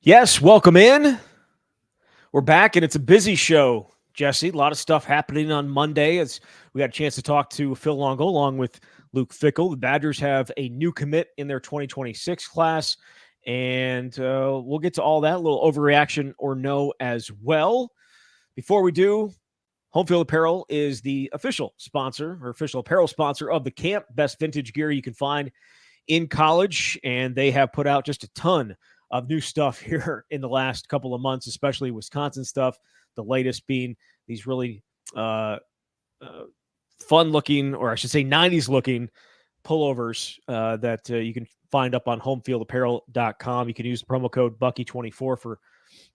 Yes, welcome in. We're back, and it's a busy show, Jesse. A lot of stuff happening on Monday as we got a chance to talk to Phil Longo along with Luke Fickell. The Badgers have a new commit in their 2026 class, and we'll get to all that, a little overreaction or no as well. Before we do, Home Field Apparel is the official sponsor or official apparel sponsor of the camp. Best vintage gear you can find in college, and they have put out just a ton of new stuff here in the last couple of months, especially Wisconsin stuff. The latest being these really fun-looking, or I should say 90s-looking pullovers that you can find up on homefieldapparel.com. You can use the promo code Bucky24 for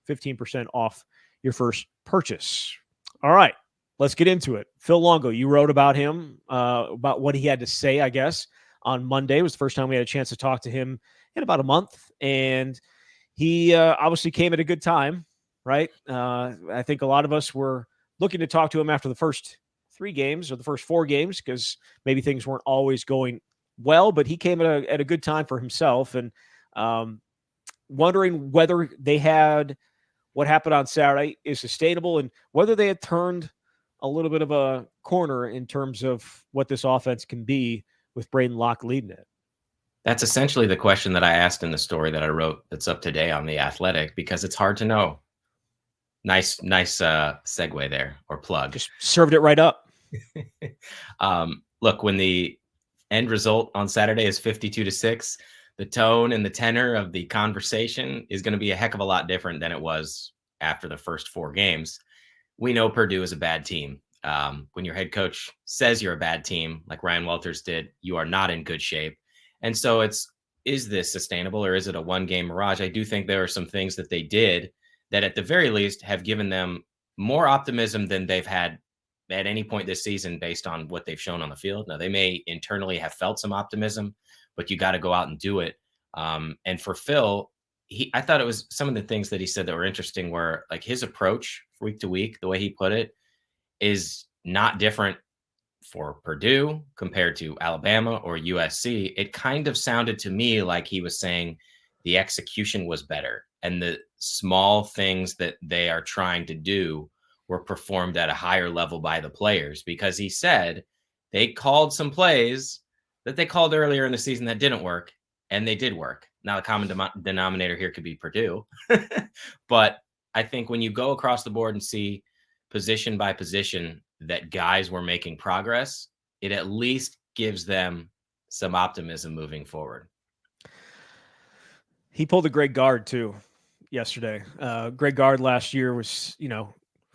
15% off your first purchase. All right, let's get into it. Phil Longo, you wrote about him, about what he had to say, I guess, on Monday. It was the first time we had a chance to talk to him in about a month, and he obviously came at a good time, right? I think a lot of us were looking to talk to him after the first 3 games or the first 4 games because maybe things weren't always going well, but he came at a good time for himself, and wondering whether they had what happened on Saturday is sustainable and whether they had turned a little bit of a corner in terms of what this offense can be with Braedyn Locke leading it. That's essentially the question that I asked in the story that I wrote that's up today on The Athletic, because it's hard to know. Nice segue there, or plug. Just served it right up. Look, when the end result on Saturday is 52-6, the tone and the tenor of the conversation is going to be a heck of a lot different than it was after the first 4 games. We know Purdue is a bad team. When your head coach says you're a bad team, like Ryan Walters did, you are not in good shape. And so is this sustainable, or is it a one-game mirage? I do think there are some things that they did that at the very least have given them more optimism than they've had at any point this season based on what they've shown on the field. Now, they may internally have felt some optimism, but you got to go out and do it. And for Phil, I thought it was some of the things that he said that were interesting were like his approach week to week, the way he put it, is not different for Purdue compared to Alabama or USC. It kind of sounded to me like he was saying the execution was better and the small things that they are trying to do were performed at a higher level by the players, because he said they called some plays that they called earlier in the season that didn't work, and they did work. Now, the common denominator here could be Purdue, but I think when you go across the board and see position by position that guys were making progress, it at least gives them some optimism moving forward. He pulled a Greg Gard too yesterday. Greg Gard last year was,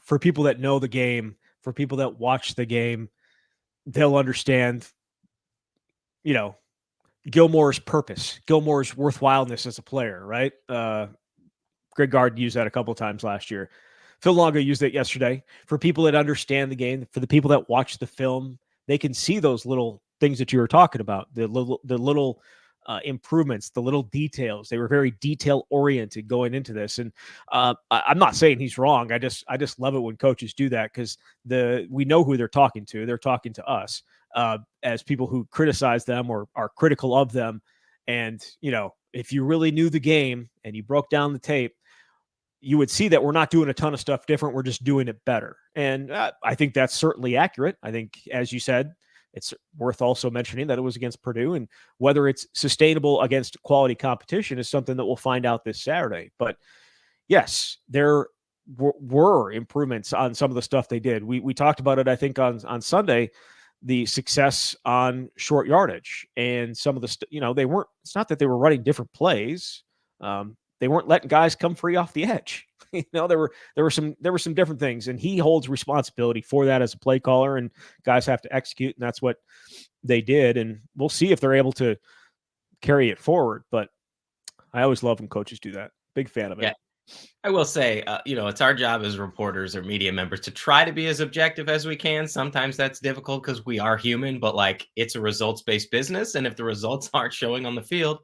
for people that know the game, for people that watch the game, they'll understand, Gilmore's purpose, Gilmore's worthwhileness as a player, right? Greg Gard used that a couple of times last year. Phil Longo used it yesterday. For people that understand the game, for the people that watch the film, they can see those little things that you were talking about, the little improvements, the little details. They were very detail oriented going into this. And I'm not saying he's wrong. I just love it when coaches do that, because we know who they're talking to. They're talking to us as people who criticize them or are critical of them. And, if you really knew the game and you broke down the tape, you would see that we're not doing a ton of stuff different. We're just doing it better. And I think that's certainly accurate. I think, as you said, it's worth also mentioning that it was against Purdue, and whether it's sustainable against quality competition is something that we'll find out this Saturday. But yes, there were improvements on some of the stuff they did. We talked about it, I think, on Sunday, the success on short yardage and some of the, they weren't, it's not that they were running different plays. They weren't letting guys come free off the edge. There were some different things, and he holds responsibility for that as a play caller, and guys have to execute, and that's what they did. And we'll see if they're able to carry it forward. But I always love when coaches do that. Big fan of it. Yeah. I will say, it's our job as reporters or media members to try to be as objective as we can. Sometimes that's difficult because we are human, but it's a results-based business. And if the results aren't showing on the field,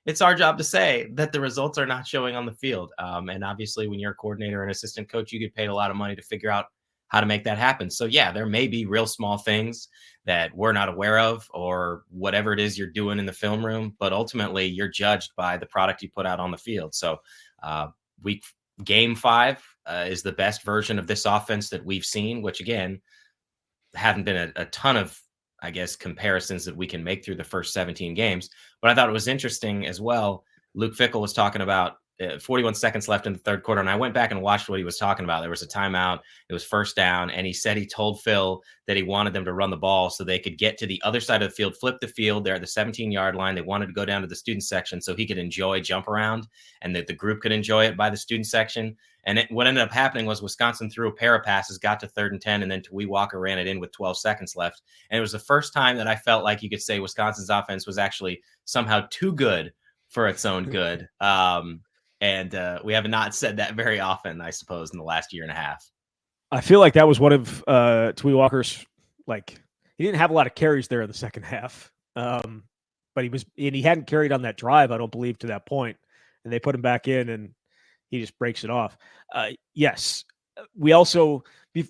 it's our job to say that the results are not showing on the field. And obviously, when you're a coordinator and assistant coach, you get paid a lot of money to figure out how to make that happen. So, yeah, there may be real small things that we're not aware of or whatever it is you're doing in the film room, but ultimately you're judged by the product you put out on the field. So Week game 5 is the best version of this offense that we've seen, which again, haven't been a ton of, I guess, comparisons that we can make through the first 17 games. But I thought it was interesting as well. Luke Fickell was talking about 41 seconds left in the third quarter. And I went back and watched what he was talking about. There was a timeout. It was first down. And he said he told Phil that he wanted them to run the ball so they could get to the other side of the field, flip the field. They're at the 17-yard line. They wanted to go down to the student section so he could enjoy jump around and that the group could enjoy it by the student section. And what ended up happening was Wisconsin threw a pair of passes, got to 3rd and 10, and then Tawee Walker ran it in with 12 seconds left. And it was the first time that I felt like you could say Wisconsin's offense was actually somehow too good for its own good. And we have not said that very often, I suppose, in the last year and a half. I feel like that was one of Tawee Walker's, he didn't have a lot of carries there in the second half. But he hadn't carried on that drive, I don't believe, to that point. And they put him back in, and he just breaks it off. Yes. We also,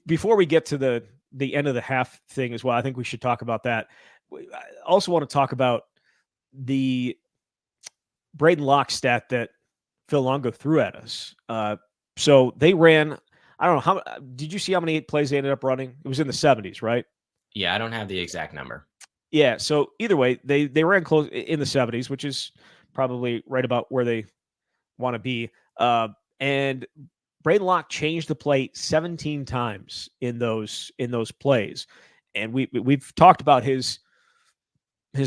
before we get to the end of the half thing as well, I think we should talk about that. I also want to talk about the Braedyn Locke stat that Phil Longo threw at us. So they ran, I don't know, did you see how many plays they ended up running? It was in the 70s, right? Yeah, I don't have the exact number. Yeah, so either way, they ran close in the 70s, which is probably right about where they want to be. And Braedyn Locke changed the play 17 times in those plays. And we've talked about his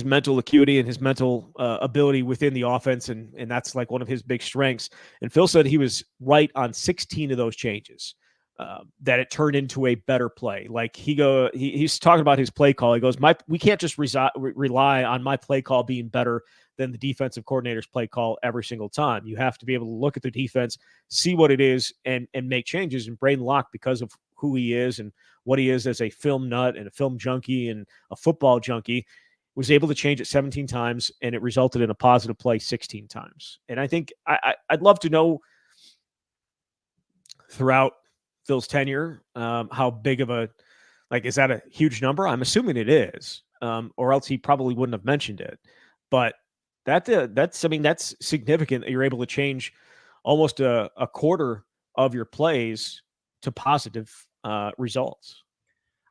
mental acuity and his mental ability within the offense, and that's like one of his big strengths. And Phil said he was right on 16 of those changes, that it turned into a better play. Like he's talking about his play call. He goes, we can't just rely on my play call being better than the defensive coordinator's play call every single time. You have to be able to look at the defense, see what it is, and make changes. And Braedyn Locke, because of who he is and what he is as a film nut and a film junkie and a football junkie, was able to change it 17 times, and it resulted in a positive play 16 times. And I think I'd love to know throughout Phil's tenure how big of a, is that a huge number? I'm assuming it is, or else he probably wouldn't have mentioned it. But that's significant that you're able to change almost a quarter of your plays to positive results.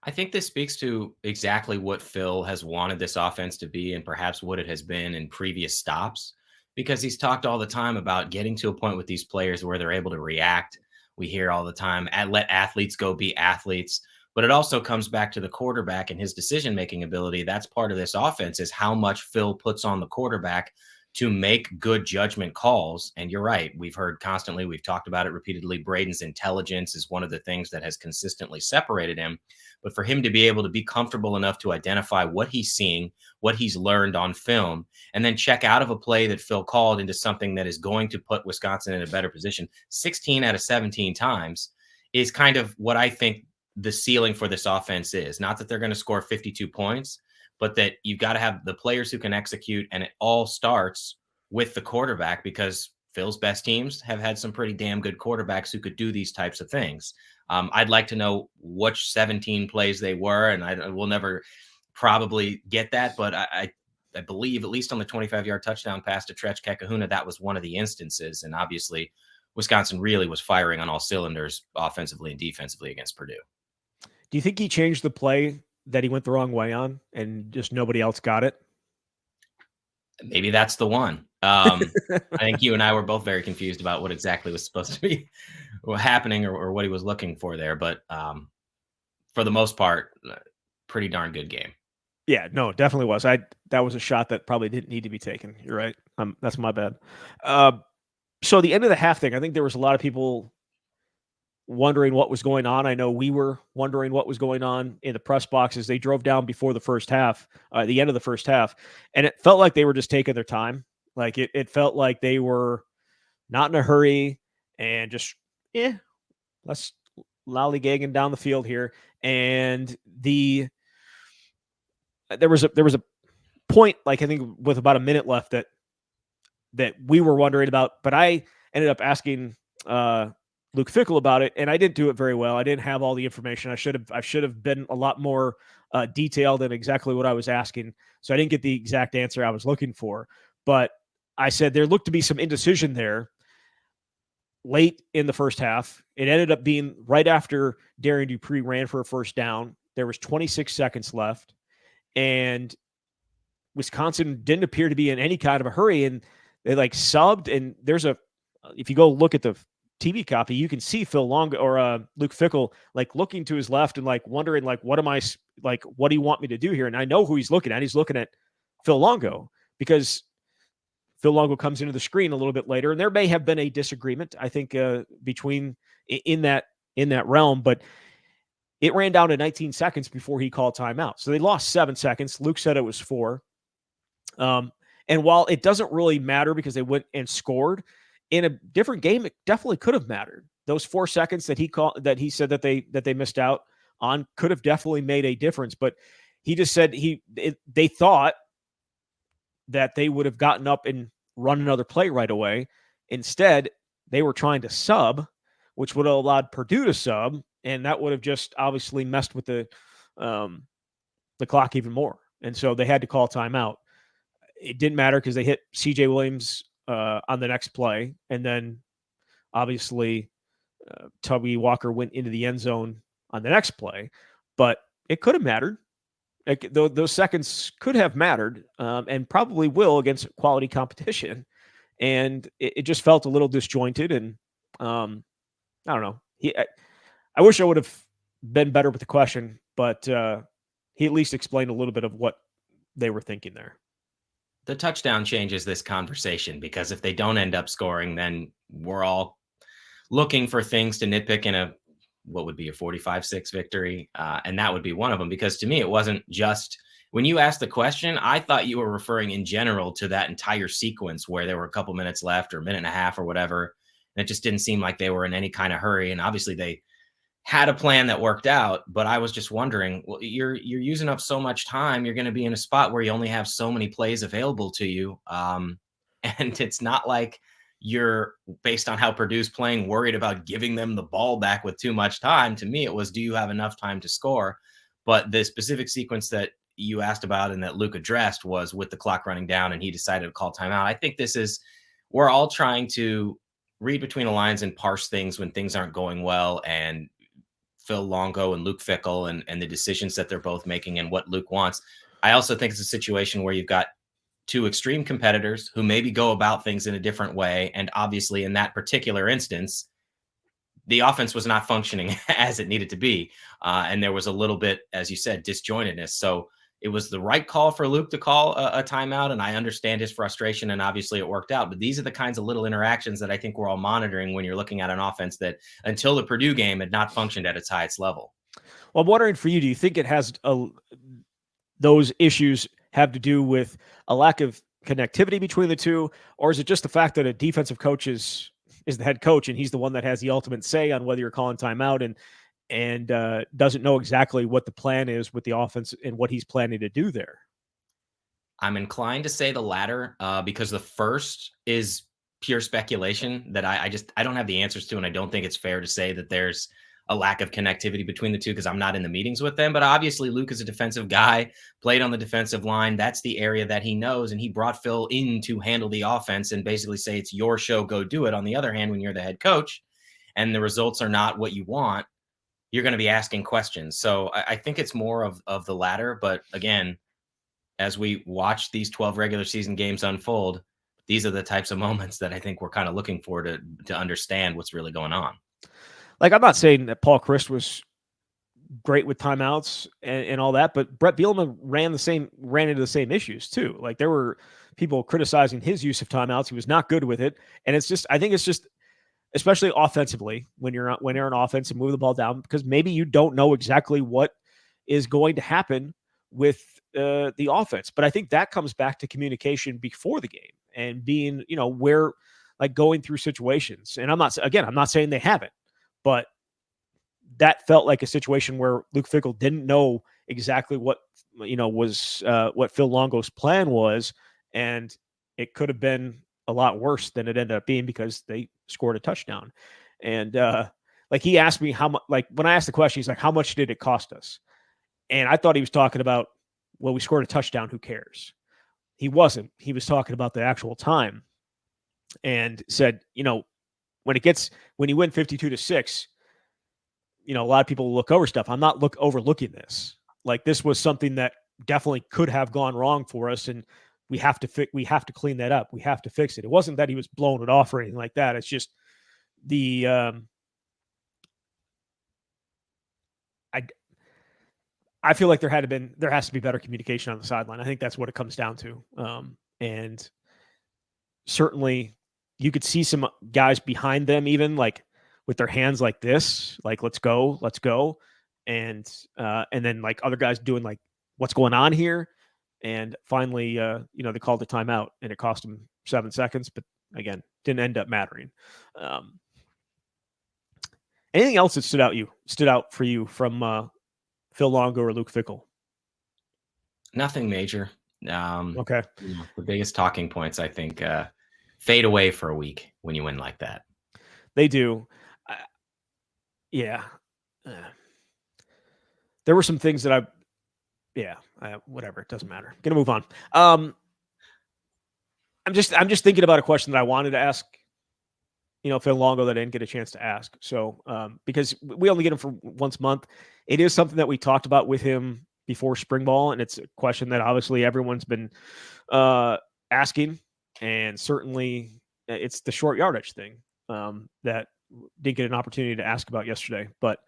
I think this speaks to exactly what Phil has wanted this offense to be and perhaps what it has been in previous stops, because he's talked all the time about getting to a point with these players where they're able to react. We hear all the time, let athletes go be athletes. But it also comes back to the quarterback and his decision-making ability. That's part of this offense, is how much Phil puts on the quarterback to make good judgment calls. And you're right. We've heard constantly, we've talked about it repeatedly. Braedyn's intelligence is one of the things that has consistently separated him. But for him to be able to be comfortable enough to identify what he's seeing, what he's learned on film, and then check out of a play that Phil called into something that is going to put Wisconsin in a better position 16 out of 17 times is kind of what I think the ceiling for this offense is. Not that they're going to score 52 points, but that you've got to have the players who can execute, and it all starts with the quarterback, because Phil's best teams have had some pretty damn good quarterbacks who could do these types of things. I'd like to know which 17 plays they were, and I will never probably get that, but I believe, at least on the 25-yard touchdown pass to Tretch Kekahuna, that was one of the instances. And obviously, Wisconsin really was firing on all cylinders offensively and defensively against Purdue. Do you think he changed the play that he went the wrong way on and just nobody else got it? Maybe that's the one. I think you and I were both very confused about what exactly was supposed to be happening or what he was looking for there. But for the most part, pretty darn good game. Yeah, no, it definitely was. That was a shot that probably didn't need to be taken. You're right. That's my bad. So the end of the half thing, I think there was a lot of people wondering what was going on. I know we were wondering what was going on in the press boxes. They drove down before the first half, the end of the first half, and it felt like they were just taking their time. Like it felt like they were not in a hurry and just, let's lollygagging down the field here. And there was a point, like I think with about a minute left, that we were wondering about, but I ended up asking Luke Fickell about it, and I didn't do it very well. I didn't have all the information. I should have been a lot more detailed in exactly what I was asking. So I didn't get the exact answer I was looking for. But I said there looked to be some indecision there. late in the first half. It ended up being right after Darian Dupree ran for a first down. There was 26 seconds left, and Wisconsin didn't appear to be in any kind of a hurry, and they like subbed. And if you go look at the TV copy, you can see Phil Longo or Luke Fickell like looking to his left and like wondering like, what do you want me to do here? And I know who he's looking at. He's looking at Phil Longo, because Phil Longo comes into the screen a little bit later, and there may have been a disagreement, I think, between in that realm, but it ran down to 19 seconds before he called timeout. So they lost 7 seconds. Luke said it was 4. And while it doesn't really matter because they went and scored in a different game, it definitely could have mattered. Those 4 seconds that he said that they missed out on could have definitely made a difference. But he just said they thought that they would have gotten up and run another play right away. Instead, they were trying to sub, which would have allowed Purdue to sub, and that would have just obviously messed with the clock even more. And so they had to call timeout. It didn't matter because they hit C.J. Williams on the next play, and then obviously Tubby Walker went into the end zone on the next play. But it could have mattered. Those seconds could have mattered, and probably will against quality competition. And it just felt a little disjointed. And I don't know. I wish I would have been better with the question, but he at least explained a little bit of what they were thinking there. The touchdown changes this conversation, because if they don't end up scoring, then we're all looking for things to nitpick in what would be a 45-6 victory. And that would be one of them, because to me, it wasn't just when you asked the question, I thought you were referring in general to that entire sequence where there were a couple minutes left or a minute and a half or whatever. And it just didn't seem like they were in any kind of hurry. And obviously they had a plan that worked out, but I was just wondering, well, you're using up so much time. You're going to be in a spot where you only have so many plays available to you. And it's not like you're, based on how Purdue's playing, worried about giving them the ball back with too much time. To me, it was, do you have enough time to score? But the specific sequence that you asked about and that Luke addressed was with the clock running down and he decided to call timeout. I think we're all trying to read between the lines and parse things when things aren't going well. And Phil Longo and Luke Fickell and the decisions that they're both making and what Luke wants. I also think it's a situation where you've got two extreme competitors who maybe go about things in a different way. And obviously in that particular instance, the offense was not functioning as it needed to be. And there was a little bit, as you said, disjointedness. So it was the right call for Luke to call a timeout. And I understand his frustration, and obviously it worked out. But these are the kinds of little interactions that I think we're all monitoring when you're looking at an offense that until the Purdue game had not functioned at its highest level. Well, I'm wondering for you, do you think it has those issues have to do with a lack of connectivity between the two? Or is it just the fact that a defensive coach is the head coach and he's the one that has the ultimate say on whether you're calling timeout and doesn't know exactly what the plan is with the offense and what he's planning to do there? I'm inclined to say the latter, because the first is pure speculation that I don't have the answers to. And I don't think it's fair to say that there's a lack of connectivity between the two because I'm not in the meetings with them. But obviously Luke is a defensive guy, played on the defensive line. That's the area that he knows. And he brought Phil in to handle the offense and basically say, it's your show, go do it. On the other hand, when you're the head coach and the results are not what you want, you're going to be asking questions. So I think it's more of the latter. But again, as we watch these 12 regular season games unfold, these are the types of moments that I think we're kind of looking for to understand what's really going on. Like, I'm not saying that Paul Chryst was great with timeouts and all that, but Brett Bielema ran into the same issues too. Like, there were people criticizing his use of timeouts. He was not good with it. And I think it's just, especially offensively, when you're on offense and move the ball down, because maybe you don't know exactly what is going to happen with the offense. But I think that comes back to communication before the game and being, where, like, going through situations. And I'm not saying they haven't, but that felt like a situation where Luke Fickell didn't know exactly what, was what Phil Longo's plan was. And it could have been a lot worse than it ended up being because they scored a touchdown. And like, he asked me how much, like, when I asked the question, he's like, how much did it cost us? And I thought he was talking about, well, we scored a touchdown, who cares? He wasn't. He was talking about the actual time and said, when you win 52-6, a lot of people look over stuff. I'm not overlooking this. Like, this was something that definitely could have gone wrong for us, and we have to clean that up. We have to fix it. It wasn't that he was blowing it off or anything like that. It's just I feel like there has to be better communication on the sideline. I think that's what it comes down to. And certainly you could see some guys behind them, even like with their hands like this, like, let's go. And then like other guys doing like, what's going on here? And finally, they called the timeout, and it cost them 7 seconds, but again, didn't end up mattering. Anything else that stood out for you from Phil Longo or Luke Fickell? Nothing major. Okay. The biggest talking points, I think, fade away for a week when you win like that. They do. Yeah. There were some things that whatever. It doesn't matter. Gonna move on. I'm just thinking about a question that I wanted to ask, Phil Longo, that I didn't get a chance to ask. So, because we only get him for once a month, it is something that we talked about with him before spring ball, and it's a question that obviously everyone's been asking, and certainly it's the short yardage thing that didn't get an opportunity to ask about yesterday. But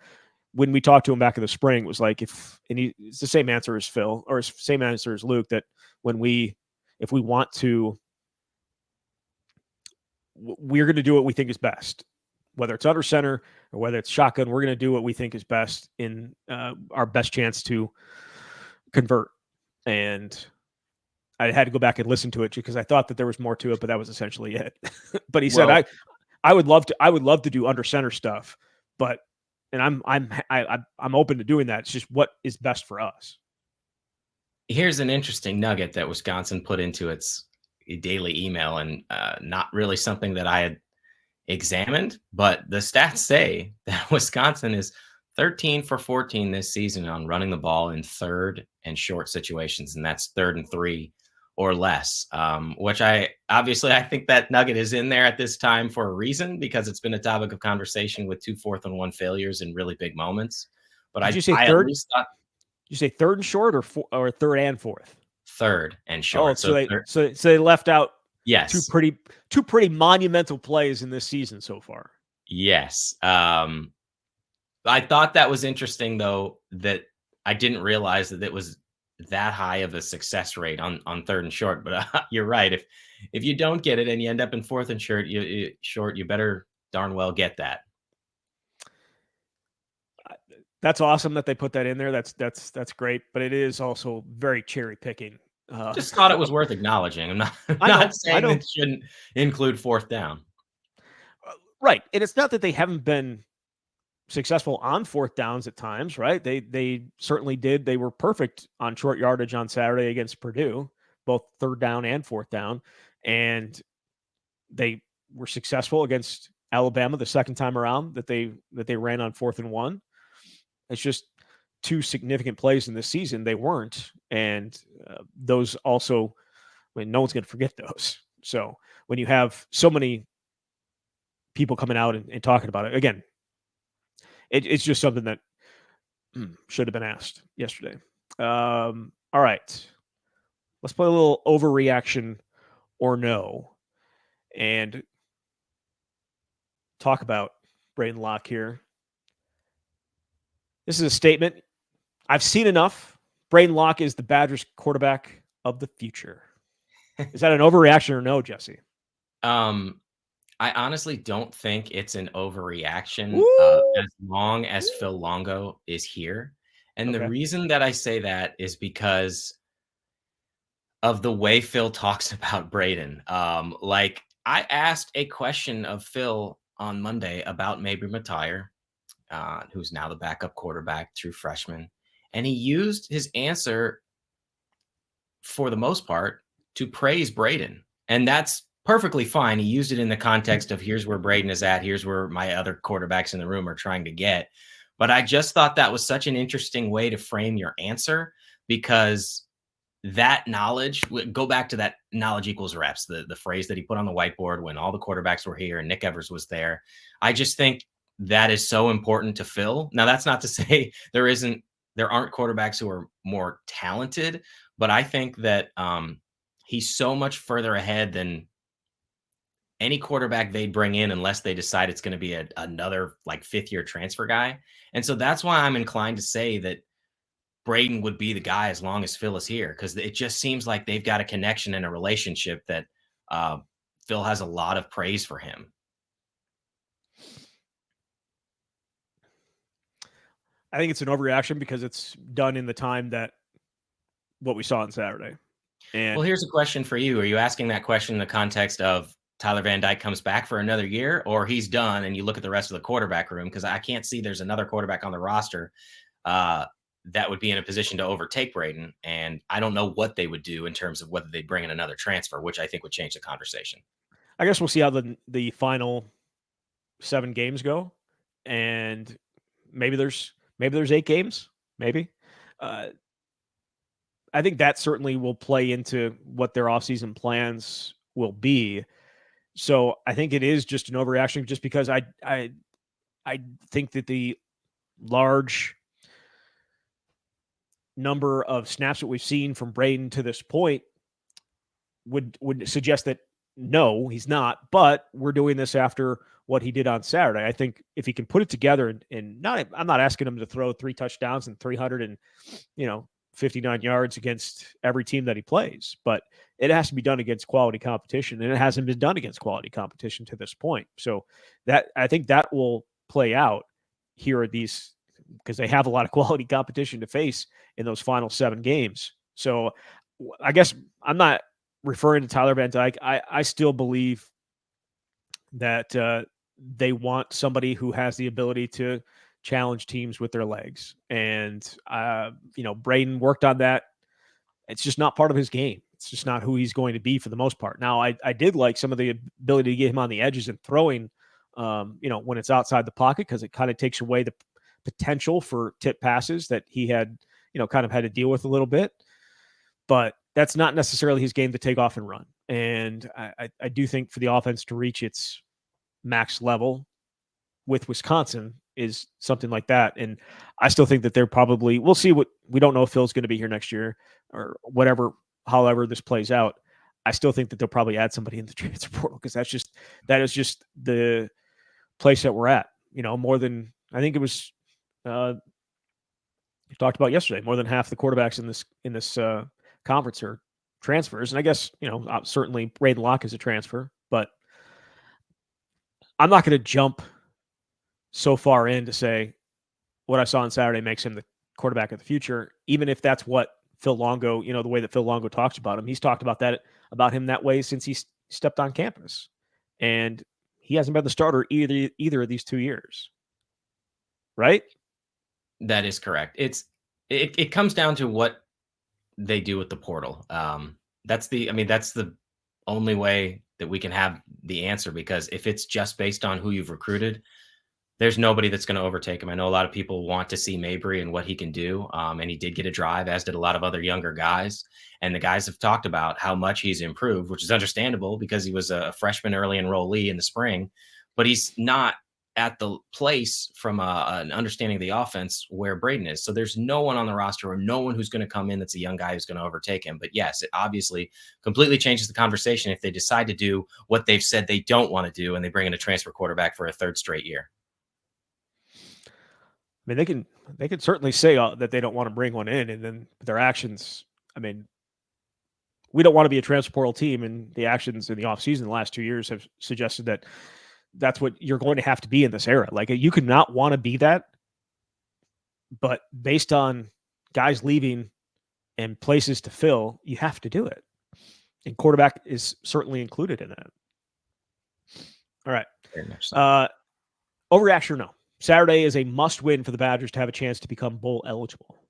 when we talked to him back in the spring, it was like, it's the same answer as Phil, or same answer as Luke, that if we want to, we're going to do what we think is best, whether it's under center or whether it's shotgun. We're going to do what we think is best in our best chance to convert. And I had to go back and listen to it because I thought that there was more to it, but that was essentially it. But he said, I would love to do under center stuff, and I'm open to doing that. It's just what is best for us. Here's an interesting nugget that Wisconsin put into its daily email, and not really something that I had examined, but the stats say that Wisconsin is 13 for 14 this season on running the ball in third and short situations, and that's 3rd and 3 or less, which I think that nugget is in there at this time for a reason, because it's been a topic of conversation with 2 4th and 1 failures in really big moments. But Did you say third? At least thought, did you say 3rd and short or 3rd and 4th? 3rd and short. Oh, so they left out yes two pretty monumental plays in this season so far. Yes. I thought that was interesting, though, that I didn't realize that it was that high of a success rate on 3rd and short. But you're right. If you don't get it and you end up in 4th and short, you better darn well get that. That's awesome that they put that in there. That's great, but it is also very cherry picking. Just thought it was worth acknowledging. I'm not saying it shouldn't include 4th down. Right, and it's not that they haven't been successful on 4th downs at times, right? They certainly did. They were perfect on short yardage on Saturday against Purdue, both 3rd down and 4th down, and they were successful against Alabama the second time around that they ran on 4th and 1. It's just 2 significant plays in this season they weren't, and those also, no one's going to forget those. So when you have so many people coming out and talking about it, again, it's just something that should have been asked yesterday. All right, let's play a little overreaction or no, and talk about Braedyn Locke here. This is a statement. I've seen enough. Braedyn Locke is the Badgers quarterback of the future. Is that an overreaction or no, Jesse? I honestly don't think it's an overreaction as long as Phil Longo is here. And the reason that I say that is because of the way Phil talks about Braedyn. Like, I asked a question of Phil on Monday about Mabry Matire, who's now the backup quarterback, true freshman. And he used his answer, for the most part, to praise Braedyn. And that's perfectly fine. He used it in the context of, here's where Braedyn is at. Here's where my other quarterbacks in the room are trying to get. But I just thought that was such an interesting way to frame your answer, because that knowledge, go back to that knowledge equals reps, the phrase that he put on the whiteboard when all the quarterbacks were here and Nick Evers was there. I just think that is so important to Phil. Now, that's not to say there aren't quarterbacks who are more talented, but I think that he's so much further ahead than any quarterback they'd bring in unless they decide it's going to be another like 5th-year transfer guy. And so that's why I'm inclined to say that Braedyn would be the guy as long as Phil is here, because it just seems like they've got a connection and a relationship that Phil has a lot of praise for him. I think it's an overreaction because it's done in the time that what we saw on Saturday. And well, here's a question for you. Are you asking that question in the context of Tyler Van Dyke comes back for another year, or he's done and you look at the rest of the quarterback room? Because I can't see there's another quarterback on the roster that would be in a position to overtake Braedyn. And I don't know what they would do in terms of whether they bring in another transfer, which I think would change the conversation. I guess we'll see how the final 7 games go. And maybe there's 8 games, maybe. I think that certainly will play into what their offseason plans will be. So I think it is just an overreaction just because I think that the large number of snaps that we've seen from Braedyn to this point would suggest that no, he's not, but we're doing this after what he did on Saturday. I think if he can put it together and I'm not asking him to throw 3 touchdowns and 359 yards against every team that he plays, but it has to be done against quality competition, and it hasn't been done against quality competition to this point. So that I think that will play out here at these, because they have a lot of quality competition to face in those final 7 games. So I guess I'm not referring to Tyler Van Dyke. I still believe that they want somebody who has the ability to challenge teams with their legs. And, Braedyn worked on that. It's just not part of his game. It's just not who he's going to be for the most part. Now, I did like some of the ability to get him on the edges and throwing, when it's outside the pocket, because it kind of takes away the potential for tip passes that he had, kind of had to deal with a little bit. But that's not necessarily his game to take off and run. And I do think for the offense to reach its max level with Wisconsin is something like that. And I still think that we'll see we don't know if Phil's going to be here next year or whatever, however this plays out. I still think that they'll probably add somebody in the transfer portal, because that is just the place that we're at, more than, I think it was, you talked about yesterday, more than half the quarterbacks in this conference are transfers. And I guess, certainly Braedyn Locke is a transfer, but I'm not going to jump so far in to say what I saw on Saturday makes him the quarterback of the future, even if that's what Phil Longo, the way that Phil Longo talks about him. He's talked about him that way since he stepped on campus. And he hasn't been the starter either of these 2 years. Right? That is correct. It comes down to what they do with the portal. That's the only way that we can have the answer, because if it's just based on who you've recruited, there's nobody that's going to overtake him. I know a lot of people want to see Mabry and what he can do. And he did get a drive, as did a lot of other younger guys. And the guys have talked about how much he's improved, which is understandable because he was a freshman early enrollee in the spring, but he's not at the place from an understanding of the offense where Braedyn is. So there's no one on the roster or no one who's going to come in that's a young guy who's going to overtake him. But yes, it obviously completely changes the conversation if they decide to do what they've said they don't want to do and they bring in a transfer quarterback for a 3rd straight year. I mean, they can certainly say that they don't want to bring one in, and then their actions, we don't want to be a transfer portal team, and the actions in the offseason the last 2 years have suggested that that's what you're going to have to be in this era. Like, you could not want to be that, but based on guys leaving and places to fill, you have to do it. And quarterback is certainly included in that. All right. Very much so. Overreaction or no? Saturday is a must-win for the Badgers to have a chance to become bowl eligible.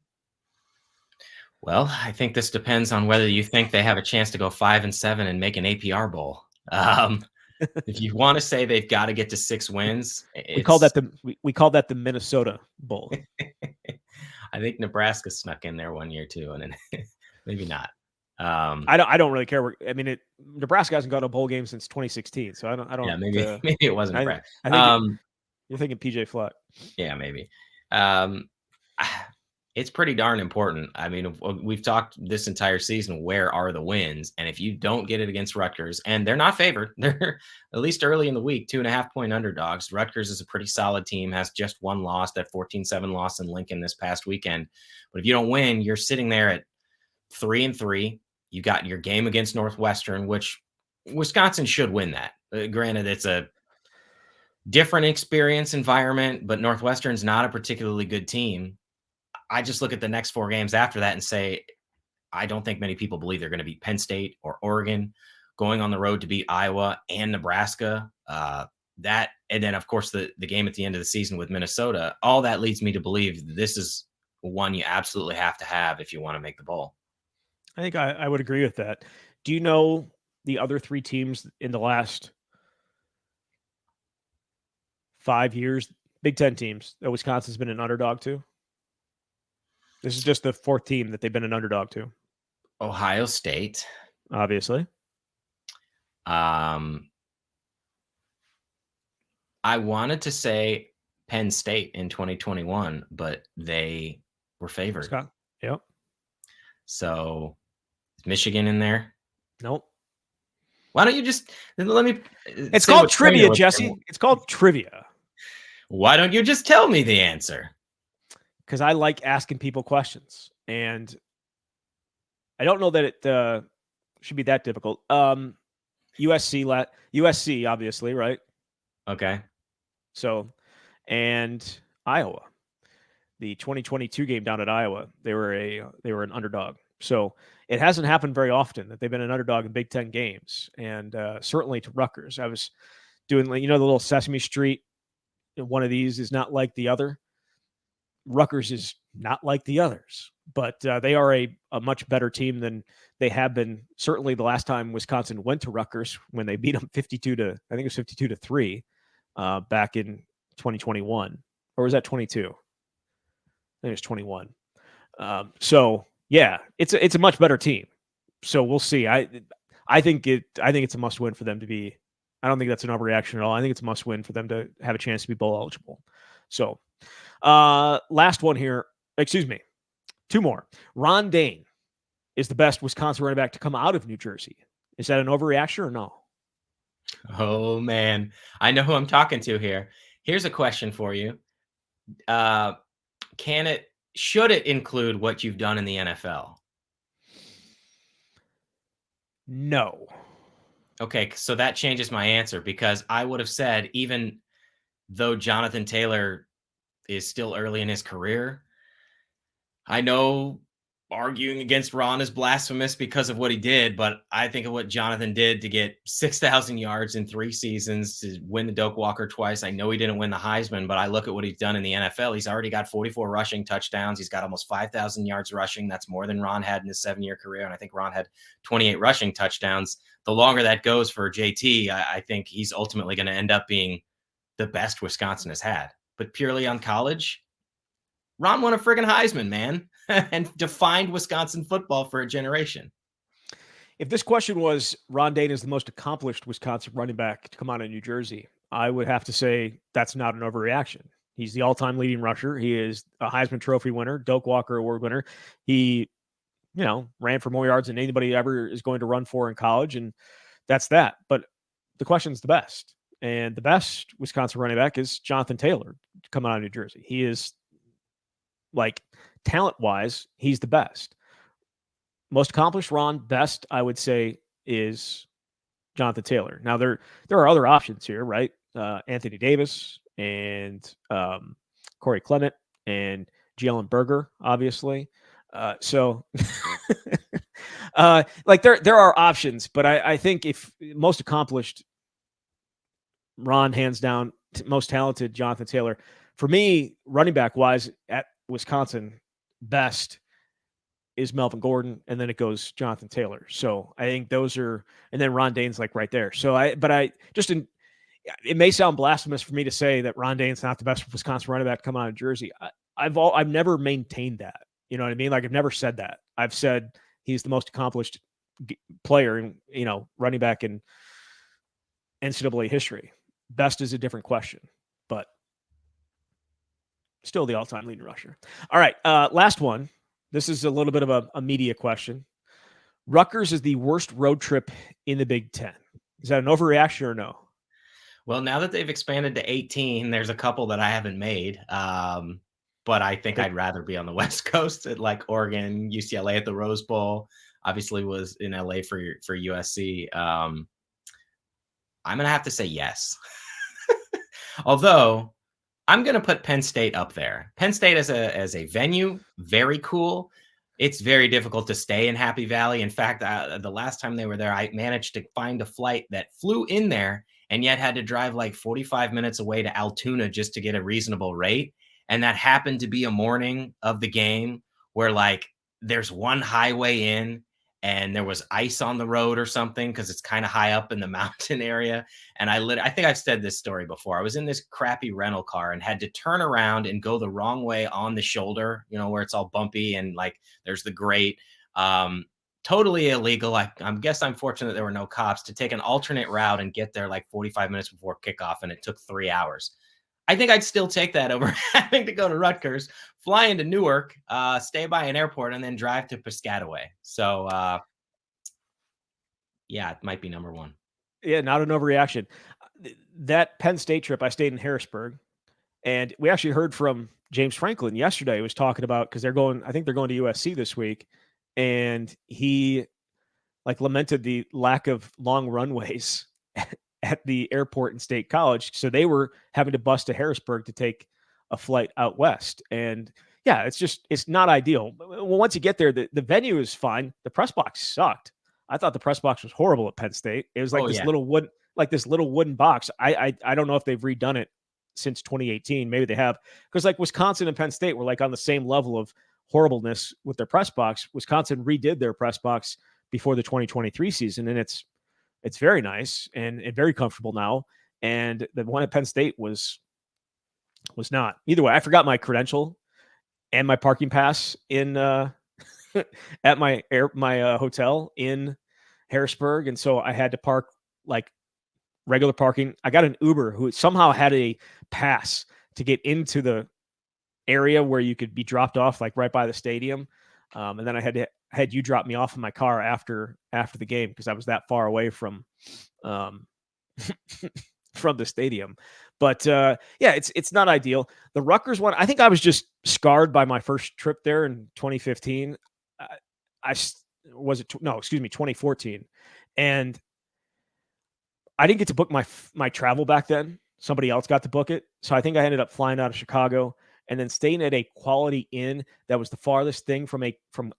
Well, I think this depends on whether you think they have a chance to go 5-7 and make an APR bowl. If you want to say they've got to get to 6 wins, we call that the Minnesota Bowl. I think Nebraska snuck in there one year too, and then maybe not. I don't really care. I mean, Nebraska hasn't gone to a bowl game since 2016, so I don't. Yeah, maybe it wasn't Brad. I think you're thinking PJ Fleck. Yeah, maybe. It's pretty darn important. I mean, we've talked this entire season, where are the wins? And if you don't get it against Rutgers, and they're not favored, they're at least early in the week, 2.5-point underdogs. Rutgers is a pretty solid team, has just one loss, that 14-7 loss in Lincoln this past weekend. But if you don't win, you're sitting there at 3-3. You got your game against Northwestern, which Wisconsin should win that. Granted, it's a different experience environment, but Northwestern's not a particularly good team. I just look at the next 4 games after that and say, I don't think many people believe they're going to beat Penn State or Oregon, going on the road to beat Iowa and Nebraska. That, and then of course the game at the end of the season with Minnesota, all that leads me to believe this is one you absolutely have to have if you want to make the bowl. I think I would agree with that. Do you know the other 3 teams in the last 5 years, Big Ten teams, that Wisconsin's been an underdog to? This is just the 4th team that they've been an underdog to. Ohio State, obviously. I wanted to say Penn State in 2021, but they were favored. Yep. So is Michigan in there? Nope. Why don't you just let me? It's called trivia, Jesse. It's called trivia. Why don't you just tell me the answer? Because I like asking people questions, and I don't know that it should be that difficult. USC, obviously, right? Okay. So, and Iowa, the 2022 game down at Iowa, they were an underdog. So it hasn't happened very often that they've been an underdog in Big Ten games, and certainly to Rutgers. I was doing, the little Sesame Street. One of these is not like the other. Rutgers is not like the others, but they are a much better team than they have been. Certainly the last time Wisconsin went to Rutgers, when they beat them 52-3 back in 2021, or was that 22? I think it was 21. So yeah, it's a much better team. So we'll see. I think it's a must win for them to be. I don't think that's an overreaction at all. I think it's a must win for them to have a chance to be bowl eligible. So last one here. Excuse me. 2 more. Ron Dayne is the best Wisconsin running back to come out of New Jersey. Is that an overreaction or no? Oh man, I know who I'm talking to here. Here's a question for you. Should it include what you've done in the NFL? No. Okay, so that changes my answer, because I would have said, even though Jonathan Taylor is still early in his career, I know arguing against Ron is blasphemous because of what he did, but I think of what Jonathan did to get 6,000 yards in 3 seasons, to win the Doak Walker twice. I know he didn't win the Heisman, but I look at what he's done in the NFL. He's already got 44 rushing touchdowns. He's got almost 5,000 yards rushing. That's more than Ron had in his 7-year career. And I think Ron had 28 rushing touchdowns. The longer that goes for JT, I think he's ultimately going to end up being the best Wisconsin has had. But purely on college, Ron won a friggin' Heisman, man, and defined Wisconsin football for a generation. If this question was Ron Dayne is the most accomplished Wisconsin running back to come out of New Jersey, I would have to say that's not an overreaction. He's the all-time leading rusher. He is a Heisman Trophy winner, Doak Walker Award winner. He, ran for more yards than anybody ever is going to run for in college, and that's that. But the question's the best. And the best Wisconsin running back is Jonathan Taylor coming out of New Jersey. He is, talent-wise, he's the best. Most accomplished, Ron, best, I would say, is Jonathan Taylor. Now, there are other options here, right? Anthony Davis and Corey Clement and Jalen Berger, obviously. So there are options, but I think if most accomplished, Ron, hands down, most talented, Jonathan Taylor. For me, running back wise at Wisconsin, best is Melvin Gordon, and then it goes Jonathan Taylor. So I think those are, and then Ron Dayne's right there. So it may sound blasphemous for me to say that Ron Dayne's not the best Wisconsin running back coming out of Jersey. I've never maintained that. You know what I mean? I've never said that. I've said he's the most accomplished player, running back in NCAA history. Best is a different question, but still the all-time leading rusher. All right, last one. This is a little bit of a media question. Rutgers is the worst road trip in the Big Ten. Is that an overreaction or no? Well, now that they've expanded to 18, there's a couple that I haven't made. But I think I'd rather be on the West Coast at like Oregon, UCLA at the Rose Bowl. Obviously, was in LA for USC. I'm gonna have to say yes. Although I'm gonna put Penn State up there. Penn State as a venue, very cool. It's very difficult to stay in Happy Valley. In fact, the last time they were there, I managed to find a flight that flew in there and yet had to drive like 45 minutes away to Altoona just to get a reasonable rate. And that happened to be a morning of the game where like there's one highway in and there was ice on the road or something because it's kind of high up in the mountain area. And I think I've said this story before. I was in this crappy rental car and had to turn around and go the wrong way on the shoulder, where it's all bumpy and like there's the grate. Totally illegal. I guess I'm fortunate there were no cops to take an alternate route and get there like 45 minutes before kickoff. And it took 3 hours. I think I'd still take that over having to go to Rutgers, fly into Newark, stay by an airport, and then drive to Piscataway. So, yeah, it might be number one. Yeah, not an overreaction. That Penn State trip, I stayed in Harrisburg, and we actually heard from James Franklin yesterday. He was talking about, because I think they're going to USC this week, and he like lamented the lack of long runways at the airport in State College. So they were having to bus to Harrisburg to take a flight out west. And yeah, it's not ideal. Well, once you get there, the venue is fine. The press box sucked. I thought the press box was horrible at Penn State. It was like little wooden box. I don't know if they've redone it since 2018. Maybe they have, because like Wisconsin and Penn State were like on the same level of horribleness with their press box. Wisconsin redid their press box before the 2023 season, and it's very nice and very comfortable now. And the one at Penn State was not. Either way, I forgot my credential and my parking pass in at my hotel in Harrisburg, and so I had to park like regular parking. I got an Uber who somehow had a pass to get into the area where you could be dropped off, like right by the stadium. And then I had you drop me off in my car after the game because I was that far away from from the stadium. But yeah, it's not ideal. The Rutgers one, I think I was just scarred by my first trip there in 2015. 2014, and I didn't get to book my travel back then. Somebody else got to book it, so I think I ended up flying out of Chicago and then staying at a quality inn that was the farthest thing from a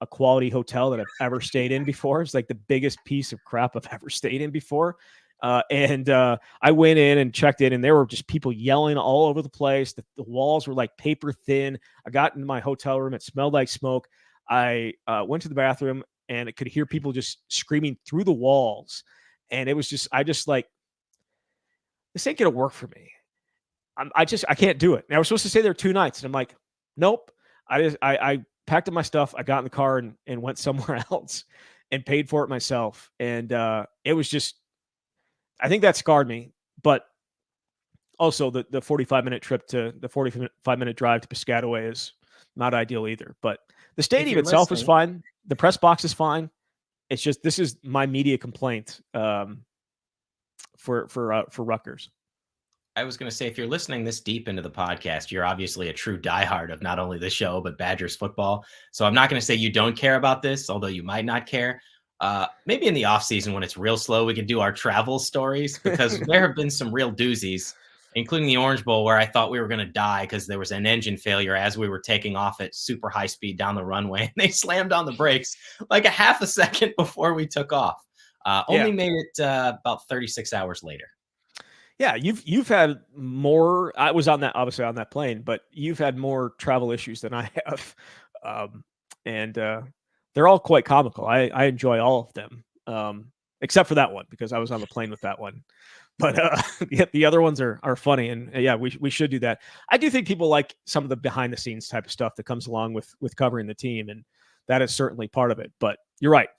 quality hotel that I've ever stayed in before. It's like the biggest piece of crap I've ever stayed in before. And I went in and checked in, and there were just people yelling all over the place. The walls were like paper thin. I got into my hotel room. It smelled like smoke. I went to the bathroom, and I could hear people just screaming through the walls. And it was just, this ain't going to work for me. I can't do it. And I was supposed to stay there 2 nights. And I'm like, nope. I packed up my stuff. I got in the car and went somewhere else and paid for it myself. And it was just, I think that scarred me. But also the 45-minute trip to the 45-minute drive to Piscataway is not ideal either. But the stadium itself is fine. The press box is fine. It's just, this is my media complaint for Rutgers. I was going to say, if you're listening this deep into the podcast, you're obviously a true diehard of not only the show, but Badgers football. So I'm not going to say you don't care about this, although you might not care. Maybe in the off season when it's real slow, we can do our travel stories, because there have been some real doozies, including the Orange Bowl, where I thought we were going to die because there was an engine failure as we were taking off at super high speed down the runway. And they slammed on the brakes like a half a second before we took off. Only made it about 36 hours later. Yeah, you've had more. I was obviously on that plane, but you've had more travel issues than I have, and they're all quite comical. I enjoy all of them, except for that one because I was on the plane with that one. But the other ones are funny, and yeah, we should do that. I do think people like some of the behind the scenes type of stuff that comes along with covering the team, and that is certainly part of it. But you're right.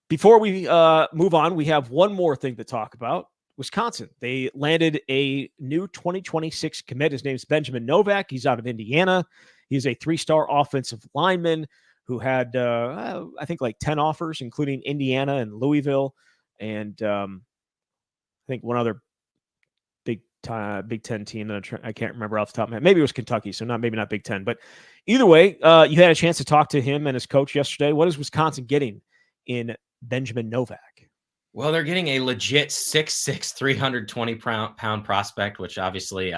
Before we move on, we have one more thing to talk about. Wisconsin. They landed a new 2026 commit. His name is Benjamin Novak. He's out of Indiana. He's a 3-star offensive lineman who had, I think, like 10 offers, including Indiana and Louisville, and I think one other Big Ten team. I can't remember off the top of my head. Maybe it was Kentucky, so maybe not Big Ten. But either way, you had a chance to talk to him and his coach yesterday. What is Wisconsin getting in Benjamin Novak? Well, they're getting a legit 6'6", 320-pound prospect, which obviously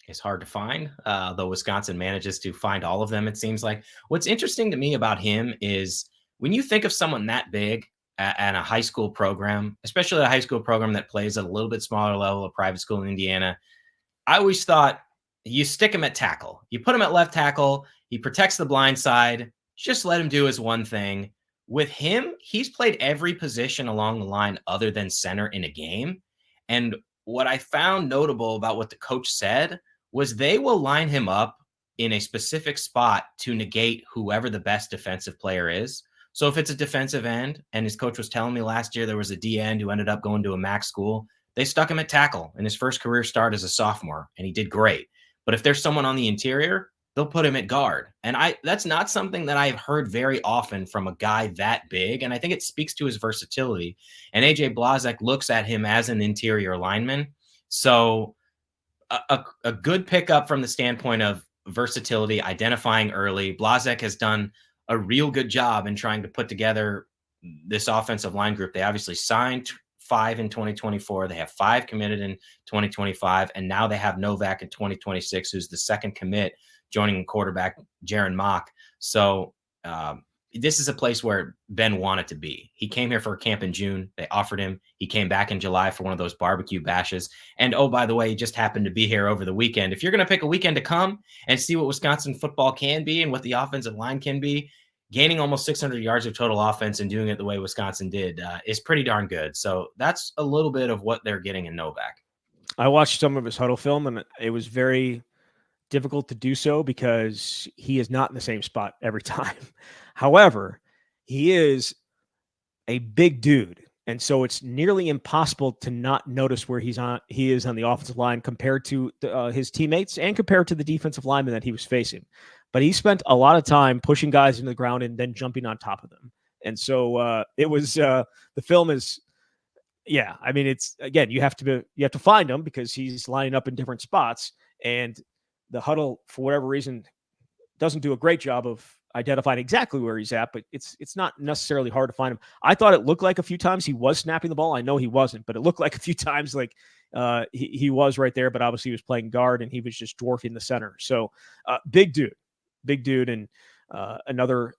is hard to find, though Wisconsin manages to find all of them, it seems like. What's interesting to me about him is when you think of someone that big at a high school program, especially a high school program that plays at a little bit smaller level, a private school in Indiana, I always thought you stick him at tackle. You put him at left tackle. He protects the blind side. Just let him do his one thing. With him, he's played every position along the line other than center in a game. And what I found notable about what the coach said was they will line him up in a specific spot to negate whoever the best defensive player is. So if it's a defensive end, and his coach was telling me last year there was a D end who ended up going to a MAC school, they stuck him at tackle in his first career start as a sophomore, and he did great. But if there's someone on the interior, they'll put him at guard. And that's not something that I've heard very often from a guy that big. And I think it speaks to his versatility. And AJ Blazek looks at him as an interior lineman. So a good pickup from the standpoint of versatility, identifying early. Blazek has done a real good job in trying to put together this offensive line group. They obviously signed 5 in 2024. They have 5 committed in 2025. And now they have Novak in 2026, who's the second commit, joining quarterback Jaron Mock. So this is a place where Ben wanted to be. He came here for a camp in June. They offered him. He came back in July for one of those barbecue bashes. And oh, by the way, he just happened to be here over the weekend. If you're going to pick a weekend to come and see what Wisconsin football can be and what the offensive line can be, gaining almost 600 yards of total offense and doing it the way Wisconsin did is pretty darn good. So that's a little bit of what they're getting in Novak. I watched some of his huddle film, and it was very difficult to do so because he is not in the same spot every time. However, he is a big dude, and so it's nearly impossible to not notice where he is on the offensive line compared to his teammates and compared to the defensive lineman that he was facing. But he spent a lot of time pushing guys into the ground and then jumping on top of them. And so it was the film is, yeah. I mean, it's, again, you have to find him because he's lining up in different spots, and the huddle, for whatever reason, doesn't do a great job of identifying exactly where he's at, but it's not necessarily hard to find him. I thought it looked like a few times he was snapping the ball. I know he wasn't, but it looked like a few times like he was right there, but obviously he was playing guard and he was just dwarfing the center. So big dude, and another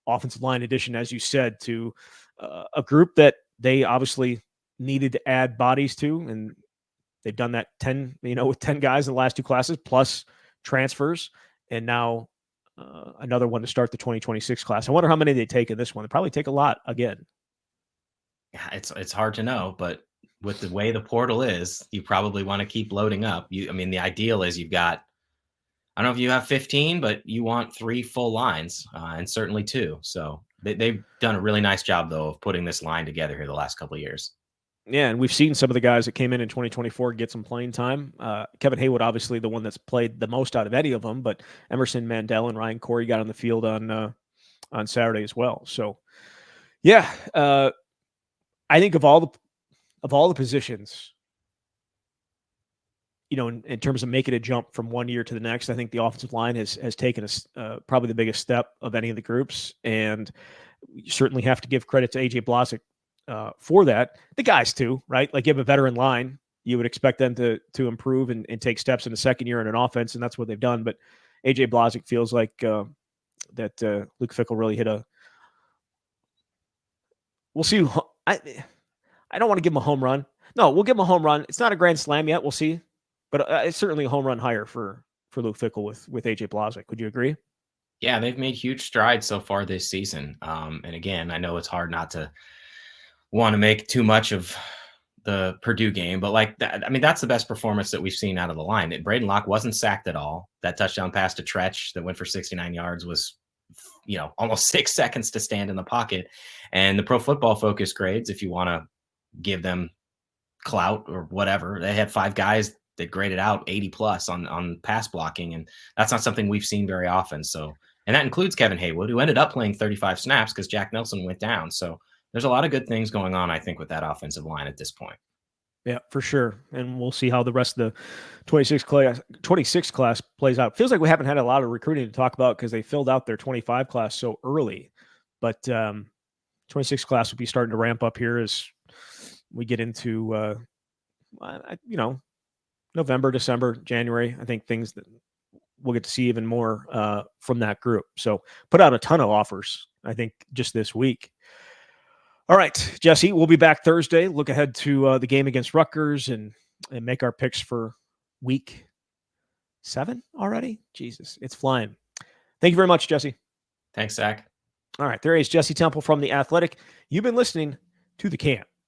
offensive line addition, as you said, to a group that they obviously needed to add bodies to, and they've done that with 10 guys in the last 2 classes plus transfers, and now another one to start the 2026 class. I wonder how many they take in this one. They probably take a lot again. Yeah, it's hard to know, but with the way the portal is, you probably want to keep loading up. The ideal is you've got, I don't know if you have 15, but you want 3 full lines, and certainly 2. So they've done a really nice job, though, of putting this line together here the last couple of years. Yeah, and we've seen some of the guys that came in 2024 get some playing time. Kevin Haywood, obviously the one that's played the most out of any of them, but Emerson Mandel and Ryan Corey got on the field on Saturday as well. So, yeah, I think of all the positions, in terms of making a jump from one year to the next, I think the offensive line has taken probably the biggest step of any of the groups, and you certainly have to give credit to AJ Blazek for that. The guys too, right? Like, you have a veteran line, you would expect them to improve and take steps in the second year in an offense, and that's what they've done. But AJ Blazek feels like that Luke Fickell really hit a. We'll see. I don't want to give him a home run. No, we'll give him a home run. It's not a grand slam yet. We'll see, but it's certainly a home run higher for Luke Fickell with AJ Blazek. Would you agree? Yeah, they've made huge strides so far this season. And again, I know it's hard not to want to make too much of the Purdue game, but like that, that's the best performance that we've seen out of the line. Braedyn Locke wasn't sacked at all. That touchdown pass to Tretch that went for 69 yards was almost 6 seconds to stand in the pocket. And the Pro Football Focus grades, if you want to give them clout or whatever, they had 5 guys that graded out 80 plus on pass blocking. And that's not something we've seen very often. So, and that includes Kevin Haywood, who ended up playing 35 snaps because Jack Nelson went down. So there's a lot of good things going on, I think, with that offensive line at this point. Yeah, for sure. And we'll see how the rest of the 26 class plays out. Feels like we haven't had a lot of recruiting to talk about because they filled out their 25 class so early. But 26 class will be starting to ramp up here as we get into, November, December, January. I think things that we'll get to see even more from that group. So put out a ton of offers, I think, just this week. All right, Jesse, we'll be back Thursday. Look ahead to the game against Rutgers and make our picks for week 7 already. Jesus, it's flying. Thank you very much, Jesse. Thanks, Zach. All right, there is Jesse Temple from The Athletic. You've been listening to The Camp.